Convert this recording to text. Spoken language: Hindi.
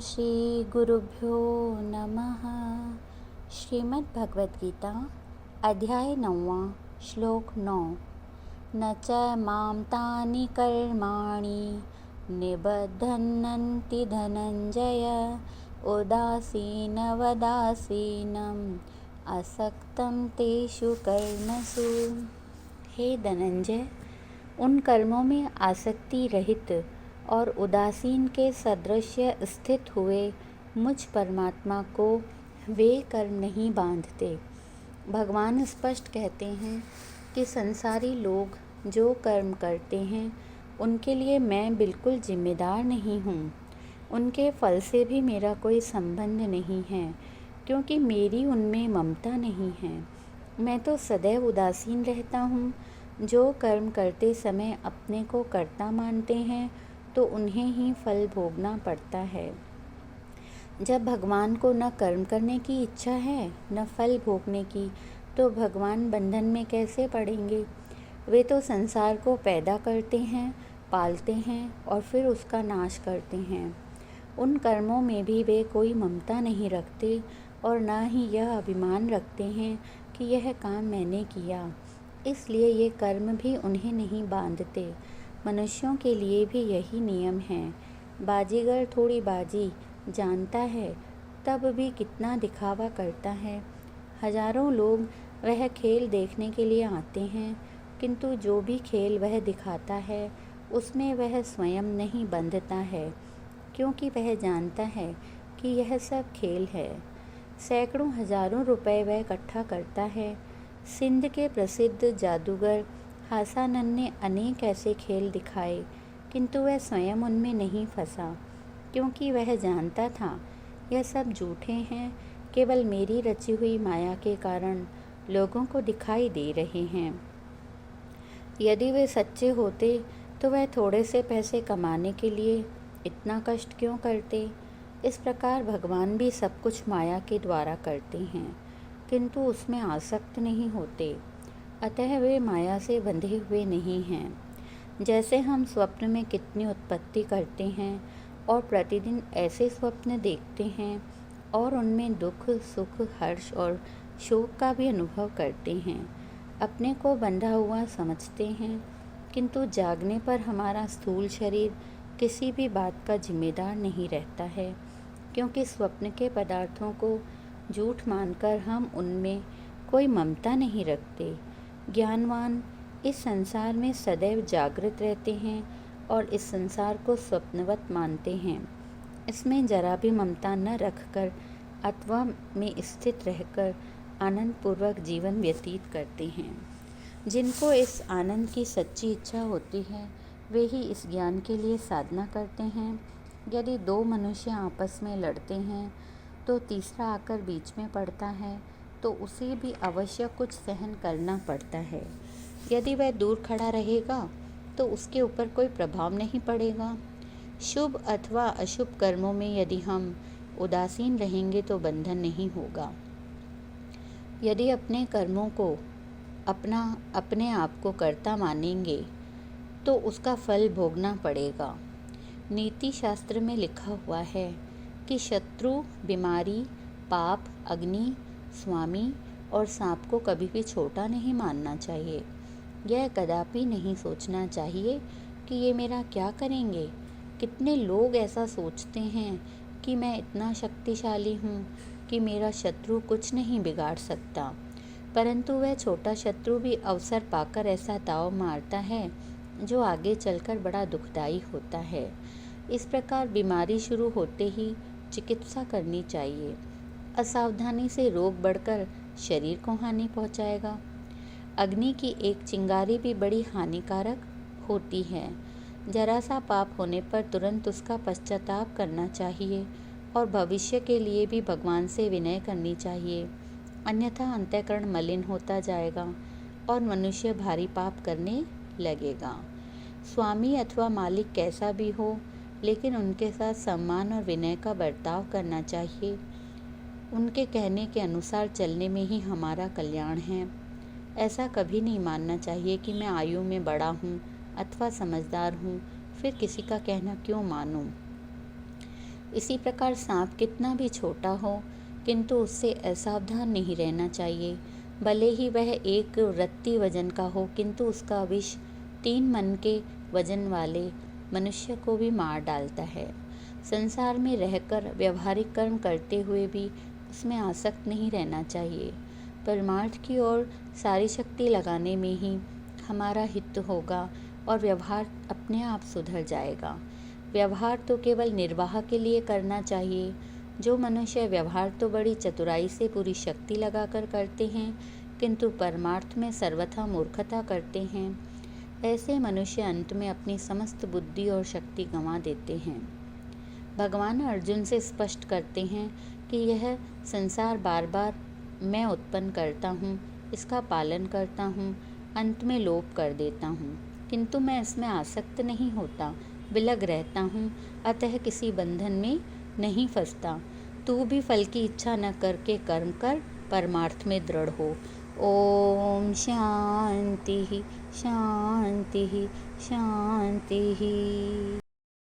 श्री गुरुभ्यो नमः। श्रीमद् भगवद गीता अध्याय 9 श्लोक 9। न च मां तानि कर्माणि निबध्नन्ति धनंजय उदासीनवदासीनम् असक्तं तेषु कर्मसु। हे धनंजय, उन कर्मों में आसक्ति रहित और उदासीन के सदृश स्थित हुए मुझ परमात्मा को वे कर्म नहीं बांधते। भगवान स्पष्ट कहते हैं कि संसारी लोग जो कर्म करते हैं उनके लिए मैं बिल्कुल जिम्मेदार नहीं हूँ। उनके फल से भी मेरा कोई संबंध नहीं है, क्योंकि मेरी उनमें ममता नहीं है। मैं तो सदैव उदासीन रहता हूँ। जो कर्म करते समय अपने को कर्ता मानते हैं तो उन्हें ही फल भोगना पड़ता है। जब भगवान को न कर्म करने की इच्छा है न फल भोगने की, तो भगवान बंधन में कैसे पड़ेंगे। वे तो संसार को पैदा करते हैं, पालते हैं और फिर उसका नाश करते हैं। उन कर्मों में भी वे कोई ममता नहीं रखते और न ही यह अभिमान रखते हैं कि यह काम मैंने किया, इसलिए ये कर्म भी उन्हें नहीं बांधते। मनुष्यों के लिए भी यही नियम है। बाजीगर थोड़ी बाजी जानता है तब भी कितना दिखावा करता है। हजारों लोग वह खेल देखने के लिए आते हैं, किंतु जो भी खेल वह दिखाता है उसमें वह स्वयं नहीं बंधता है, क्योंकि वह जानता है कि यह सब खेल है। सैकड़ों हजारों रुपए वह इकट्ठा करता है। सिंध के प्रसिद्ध जादूगर हासानन ने अनेक ऐसे खेल दिखाए, किंतु वह स्वयं उनमें नहीं फंसा, क्योंकि वह जानता था यह सब झूठे हैं, केवल मेरी रची हुई माया के कारण लोगों को दिखाई दे रहे हैं। यदि वे सच्चे होते तो वह थोड़े से पैसे कमाने के लिए इतना कष्ट क्यों करते। इस प्रकार भगवान भी सब कुछ माया के द्वारा करते हैं, किंतु उसमें आसक्त नहीं होते, अतः वे माया से बंधे हुए नहीं हैं। जैसे हम स्वप्न में कितनी उत्पत्ति करते हैं और प्रतिदिन ऐसे स्वप्न देखते हैं और उनमें दुख, सुख, हर्ष और शोक का भी अनुभव करते हैं। अपने को बंधा हुआ समझते हैं, किंतु जागने पर हमारा स्थूल शरीर किसी भी बात का जिम्मेदार नहीं रहता है, क्योंकि स्वप्न के पदार्थों को झूठ मानकर हम उनमें कोई ममता नहीं रखते। ज्ञानवान इस संसार में सदैव जागृत रहते हैं और इस संसार को स्वप्नवत मानते हैं। इसमें जरा भी ममता न रखकर अथवा में स्थित रहकर आनंद पूर्वक जीवन व्यतीत करते हैं। जिनको इस आनंद की सच्ची इच्छा होती है वे ही इस ज्ञान के लिए साधना करते हैं। यदि दो मनुष्य आपस में लड़ते हैं तो तीसरा आकर बीच में पड़ता है, तो उसे भी अवश्य कुछ सहन करना पड़ता है। यदि वह दूर खड़ा रहेगा तो उसके ऊपर कोई प्रभाव नहीं पड़ेगा। शुभ अथवा अशुभ कर्मों में यदि हम उदासीन रहेंगे तो बंधन नहीं होगा। यदि अपने कर्मों को अपने आप को कर्ता मानेंगे तो उसका फल भोगना पड़ेगा। नीति शास्त्र में लिखा हुआ है कि शत्रु, बीमारी, पाप, अग्नि, स्वामी और सांप को कभी भी छोटा नहीं मानना चाहिए। यह कदापि नहीं सोचना चाहिए कि ये मेरा क्या करेंगे। कितने लोग ऐसा सोचते हैं कि मैं इतना शक्तिशाली हूँ कि मेरा शत्रु कुछ नहीं बिगाड़ सकता, परंतु वह छोटा शत्रु भी अवसर पाकर ऐसा दाव मारता है जो आगे चलकर बड़ा दुखदायी होता है। इस प्रकार बीमारी शुरू होते ही चिकित्सा करनी चाहिए। असावधानी से रोग बढ़कर शरीर को हानि पहुंचाएगा। अग्नि की एक चिंगारी भी बड़ी हानिकारक होती है। जरा सा पाप होने पर तुरंत उसका पश्चाताप करना चाहिए और भविष्य के लिए भी भगवान से विनय करनी चाहिए, अन्यथा अंतःकरण मलिन होता जाएगा और मनुष्य भारी पाप करने लगेगा। स्वामी अथवा मालिक कैसा भी हो, लेकिन उनके साथ सम्मान और विनय का बर्ताव करना चाहिए। उनके कहने के अनुसार चलने में ही हमारा कल्याण है। ऐसा कभी नहीं मानना चाहिए कि मैं आयु में बड़ा हूँ अथवा समझदार हूँ, फिर किसी का कहना क्यों मानूं। इसी प्रकार सांप कितना भी छोटा हो, किंतु उससे असावधान नहीं रहना चाहिए। भले ही वह एक रत्ती वजन का हो, किंतु उसका विष 3 मन के वजन वाले मनुष्य को भी मार डालता है। संसार में रहकर व्यवहारिक कर्म करते हुए भी उसमें आसक्त नहीं रहना चाहिए। परमार्थ की ओर सारी शक्ति लगाने में ही हमारा हित होगा और व्यवहार अपने आप सुधर जाएगा। व्यवहार तो केवल निर्वाह के लिए करना चाहिए। जो मनुष्य व्यवहार तो बड़ी चतुराई से पूरी शक्ति लगाकर करते हैं, किंतु परमार्थ में सर्वथा मूर्खता करते हैं, ऐसे मनुष्य अंत में अपनी समस्त बुद्धि और शक्ति गंवा देते हैं। भगवान अर्जुन से स्पष्ट करते हैं कि यह संसार बार बार मैं उत्पन्न करता हूँ, इसका पालन करता हूँ, अंत में लोप कर देता हूँ, किंतु मैं इसमें आसक्त नहीं होता, विलग रहता हूँ, अतः किसी बंधन में नहीं फंसता। तू भी फल की इच्छा न करके कर्म कर, परमार्थ में दृढ़ हो। ओम शांति शांति शांति।